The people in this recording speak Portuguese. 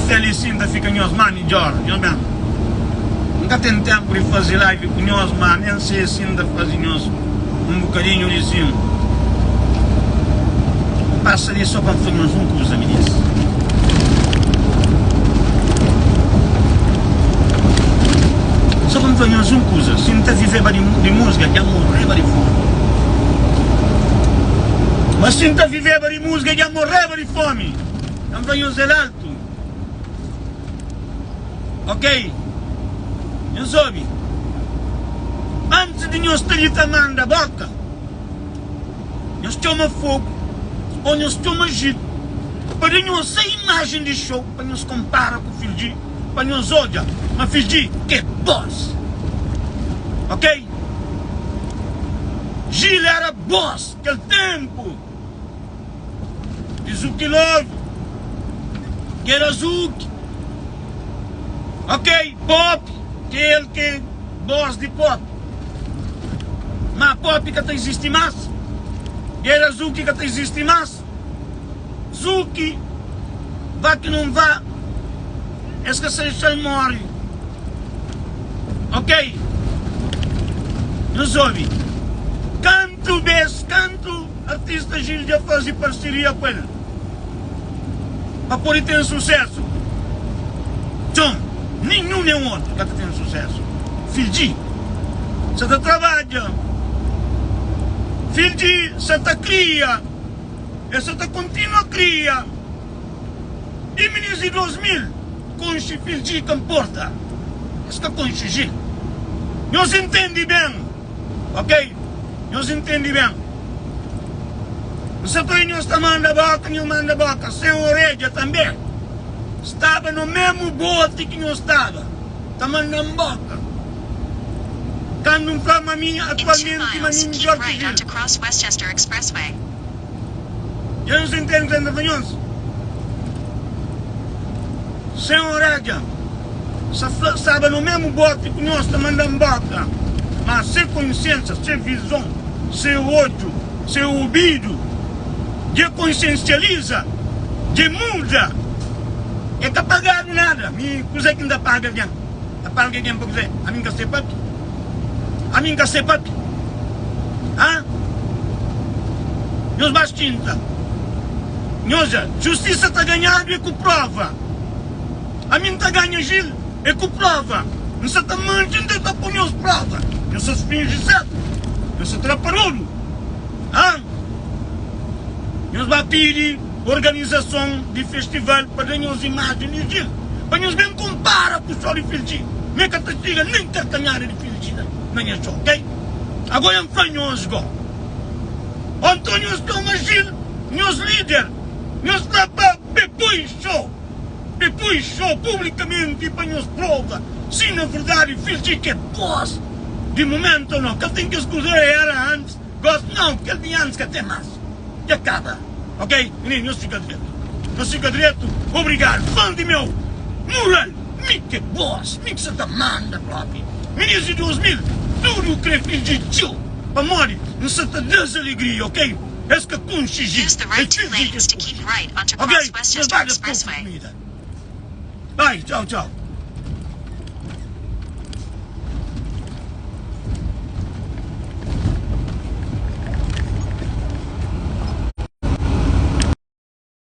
feliz ainda fica nós manager, nunca tem tempo de fazer live com nós, mano, nem sei se ainda fazer nós bocadinho de sim. Passa ali só para fazer nós coisa, me diz. Só para fazer nós coisa, se não está vivendo de música, já morrer de fome. Mas se não está vivendo de música, já morrer de fome. Não venho ser alto. Ok? Não soube? Antes de nós ter tamanho da boca, nós tomamos fogo, ou nós tomamos giro, para nós ter imagem de show, para nós comparar com o Filgi, para nós olhar, mas Filgi, que boss! Ok? Gil era boss, aquele tempo. De Zuki Love, que era Zuki. Ok? Pop, que é ele que é boss de pop. Mas pop que não existe mais. Que era Zuki que não existe mais. Zuki, vá que não vá, esse se morre. Ok? Nos ouve. Canto, artista Gil já faz parceria com ele. Para poder ter sucesso. Então, nenhum nem outro que tem sucesso. Filgi, você está trabalhando. Filgi, você está cria. Você está continua a cria. E menino 2000, com o Filgi que importa. Isso que com o Gil. Nós entendemos bem. Ok? Nós entendemos bem. Você está mandando boca, não manda boca. Sem orelha também. Estava no mesmo bote que nós estava. Está mandando boca. Quando não fala a minha atualmente, mas nem melhor que Gil. Já não se entende ainda, venhamos. Sem orelha. Estava no mesmo bote que nós está mandando boca. Mas sem consciência, sem visão, sem olho, sem ouvido, de consciencializa, de muda, é que pagar nada. Me coisa que ainda paga alguém. Paga alguém para dizer, a mim que sei papi. A mim que sei papi. Ah? Nós bastinta. Nós, justiça está ganhando e com prova. A mim está ganhando Gil e com prova. Não se está mantendo e está por nós prova. Não se finge certo. Não se traparou. Ah? Nós vamos pedir organização de festival para nós imagens de Gil. Para nós bem comparar com o sol de Filgi. Nem que te diga, nem que tenha de Filgi. Nem é só, ok? Agora é para nós, go. Antônio Estoma Gil, nós líder. Nós trabalhamos depois show publicamente para nós prova. Se na verdade Filgi que é boss. De momento não, que ele tem que escolher era antes. Gosto não, que ele tinha antes que até mais. E acaba. Ok? Menino, não fica direito. Não fica direito. Obrigado. Fã de meu. Mural. Me que boss. Me que você tá manda próprio. Menino de 2000. Tudo que Filgi tio. Para morrer. Não se tá desalegria, ok? Esse que com xixi. Use the right two lanes to keep right onto Ok? Cross Westchester Expressway. Vai, tchau, tchau.